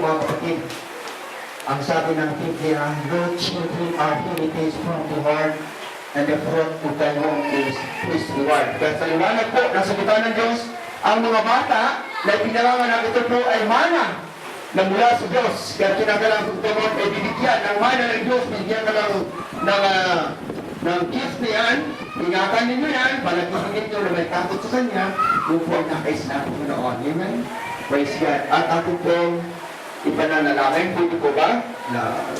Mga kapatid, ang sabi ng Biblia, your children are heritage from the Lord, and the fruit of thy womb is His reward. Kaya sa liwanag po, nasa kita ng Diyos, ang mga bata na pinanganganak ito po ay mana na mula sa Diyos. Kaya kinagalang Panginoon ay bibigyan ng mana ng Diyos, bibigyan ka ng gift na yan, ingatan ninyo yan, palagihin ninyo na may takot sa Kanya, yung po ang nakais na Panginoon. Amen? Praise God. At ating pong ipananalangin, pwede po ba?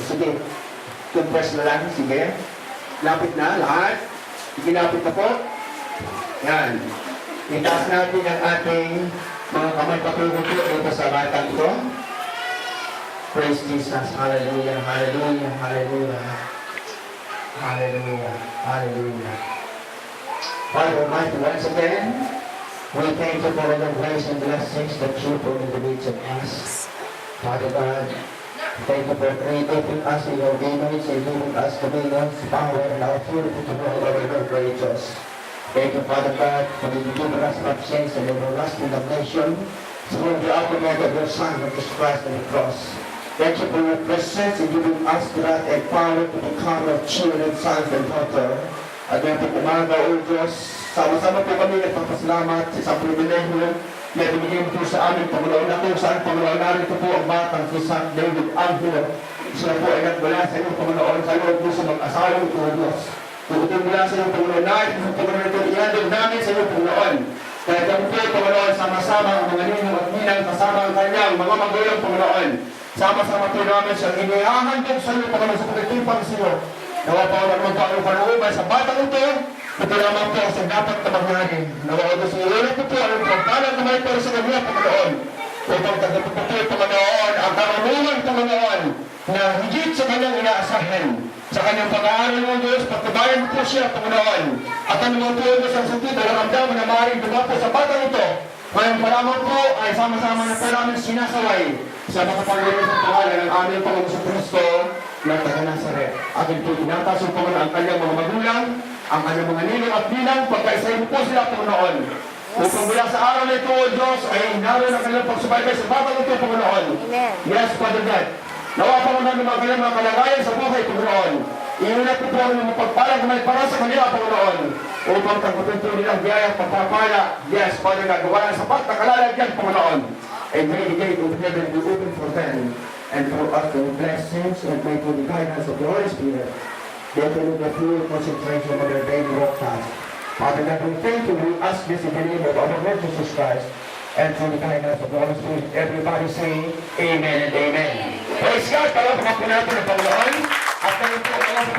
Sige, compress na lang, sige. Lapit na, lahat. Ikinapit na po. Yan. Itaas natin ang ating mga kamay patuloy po dito sa batang ito. Praise Jesus. Hallelujah, hallelujah, hallelujah. Hallelujah, hallelujah. Father Almighty, once again, we thank you for the grace and blessings that you put in the midst of us. Father God, thank you for creating us in your image and giving us dominion, power, and authority to know our Lord righteous. Thank you, Father God, for the giving us of sins and everlasting damnation through the ultimate of your Son, Jesus Christ, on the cross. Thank you for your presence in giving us wrath and power to become your children, sons, and daughters. At ngayon po umaga, O Diyos, sama-sama po kami nagpapasalamat sa isang pribilehiyo na binigyan po sa amin, Panginoon, na kung saan, Panginoon, narito po ang batang si St. David Angelo. Sila po ay nagmula sa iyo, Panginoon, sa loob po sa mag-asawang po, Diyos. Kung ito mula sa iyo, Panginoon, na ito, Panginoon, ito ihandog namin sa iyo, Panginoon. Kaya kami po, Panginoon, sama-sama ang mga ninong at ninang, kasama ang kanyang mga magulang, Panginoon. Sama-sama po namin siyang inihahandog sa iyo, Panginoon, sa pagkitipang sa iyo. Nawa po na magpapalooban sa batang ito, ito naman po sa dapat na mangyari. Nawa ko sa iyo, ito po ang pagpalang na may pero sa kanya, Panginoon. Upang tagapag po, Panginoon, ang karunungan, Panginoon, na higit sa kanyang inaasahan. Sa kanyang pag-aaral ng Diyos, pagkabayan po siya, Panginoon. At ano mo po Diyos ang sentido, naramdaman na maaaring dumapo sa batang ito. Ngayon pa lamang po ay sama-sama na po namin sinasaway sa makapangyarihan sa pangalan ng aming Panginoon sa Kristo ng taga-Nazaret. Akin po inatas ang Panginoon ang kanyang mga magulang, ang kanyang mga ninong at ninang, pagkaisahin po sila, Panginoon. Upang mula sa araw na ito, O Diyos, ay naroon ang kanilang pagsubaybay sa batang ito, Panginoon. Amen. Yes, Father God. Nawa pa namin mga kalagayan sa buhay, Panginoon. Iunat po po ang mga pagpalag na may para sa kanila, Panginoon. Upang tanggapin po nilang biyaya, pagpapala. Yes, Father God, gawa ng sapat na kalalagyan, Panginoon. And may the gate of heaven be open for them. And for us to blessings and may for the guidance of the Holy Spirit. They will the full concentration of their daily walk task. Father God, we thank you. We ask this in the name of our Lord Jesus Christ. And for the guidance of the Holy Spirit. Everybody say, Amen and Amen. Praise God. Palapakap po natin ang Panginoon.